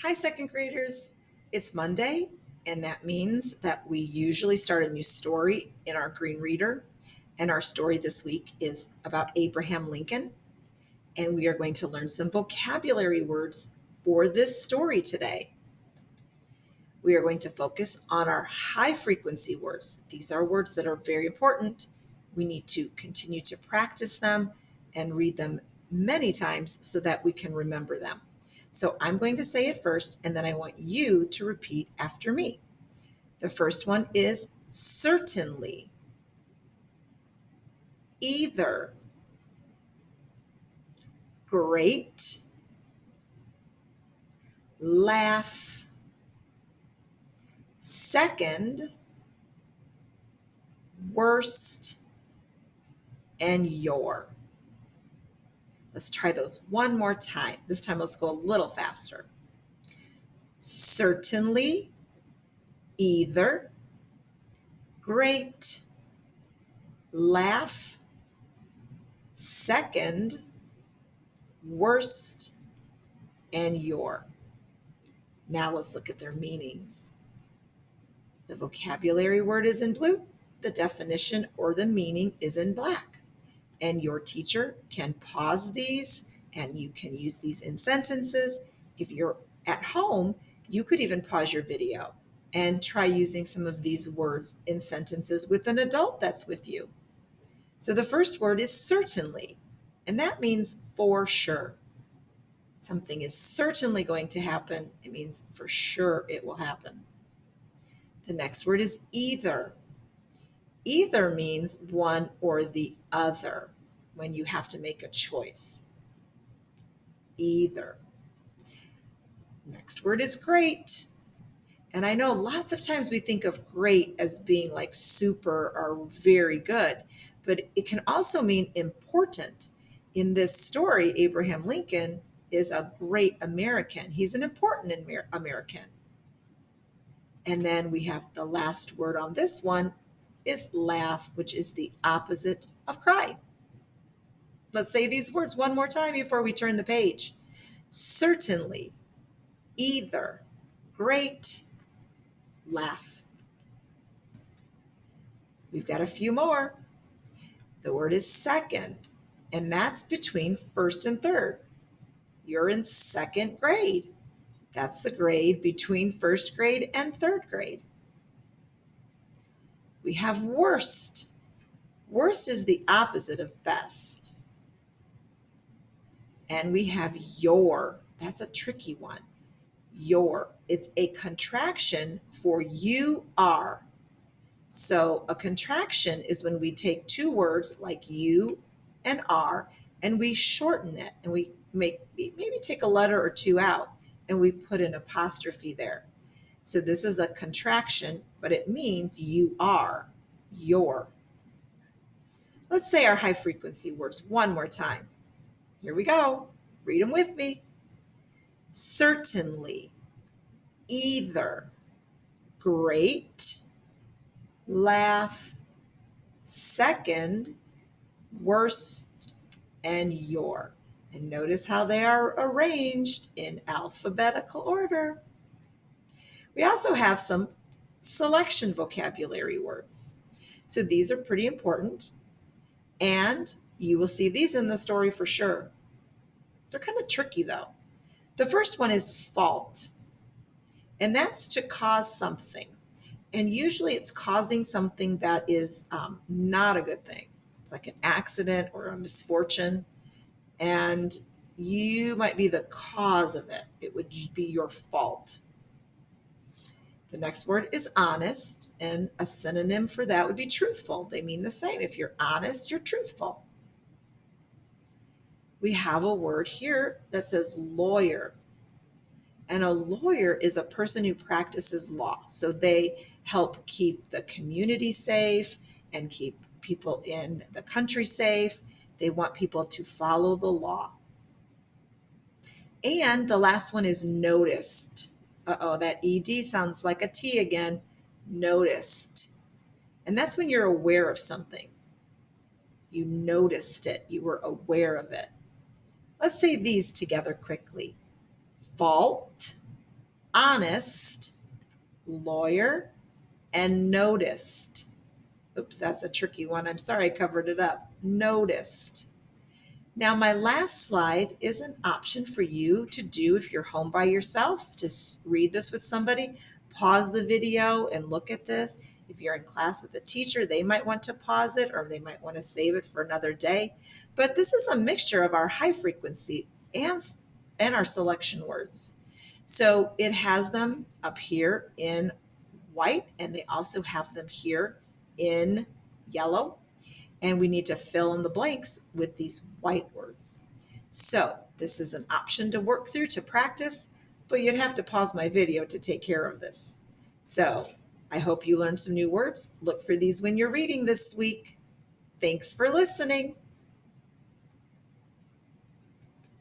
Hi, second graders. It's Monday, and that means that we usually start a new story in our green reader. And our story this week is about Abraham Lincoln, and we are going to learn some vocabulary words for this story today. We are going to focus on our high frequency words. These are words that are very important. We need to continue to practice them and read them many times so that we can remember them. So I'm going to say it first, and then I want you to repeat after me. The first one is certainly, either, great, laugh, second, worst, and your. Let's try those one more time. This time let's go a little faster. Certainly, either, great, laugh, second, worst, and your. Now let's look at their meanings. The vocabulary word is in blue. The definition or the meaning is in black. And your teacher can pause these and you can use these in sentences. If you're at home, you could even pause your video and try using some of these words in sentences with an adult that's with you. So the first word is certainly, and that means for sure. Something is certainly going to happen. It means for sure it will happen. The next word is either. Either means one or the other when you have to make a choice. Either. Next word is great. And I know lots of times we think of great as being like super or very good, but it can also mean important. In this story, Abraham Lincoln is a great American. He's an important American. And then we have the last word on this one is laugh, which is the opposite of cry. Let's say these words one more time before we turn the page. Certainly, either, great, laugh. We've got a few more. The word is second, and that's between first and third. You're in second grade. That's the grade between first grade and third grade. We have worst. Worst is the opposite of best. And we have your. That's a tricky one. Your. It's a contraction for you are. So a contraction is when we take two words like you and are, and we shorten it, and we maybe take a letter or two out, and we put an apostrophe there. So this is a contraction, but it means you are, your. Let's say our high frequency words one more time. Here we go. Read them with me. Certainly, either, great, laugh, second, worst, and your. And notice how they are arranged in alphabetical order. We also have some selection vocabulary words. So these are pretty important, and you will see these in the story for sure. They're kind of tricky though. The first one is fault, and that's to cause something. And usually it's causing something that is not a good thing. It's like an accident or a misfortune, and you might be the cause of it. It would be your fault. The next word is honest, and a synonym for that would be truthful. They mean the same. If you're honest, you're truthful. We have a word here that says lawyer. And a lawyer is a person who practices law. So they help keep the community safe and keep people in the country safe. They want people to follow the law. And the last one is noticed. That ED sounds like a T again. Noticed. And that's when you're aware of something. You noticed it. You were aware of it. Let's say these together quickly. Fault, honest, lawyer, and noticed. Oops, that's a tricky one. I'm sorry I covered it up. Noticed. Now, my last slide is an option for you to do if you're home by yourself. Just read this with somebody, pause the video and look at this. If you're in class with a teacher, they might want to pause it or they might want to save it for another day. But this is a mixture of our high frequency and our selection words. So it has them up here in white, and they also have them here in yellow. And we need to fill in the blanks with these white words. So this is an option to work through to practice, but you'd have to pause my video to take care of this. So I hope you learned some new words. Look for these when you're reading this week. Thanks for listening.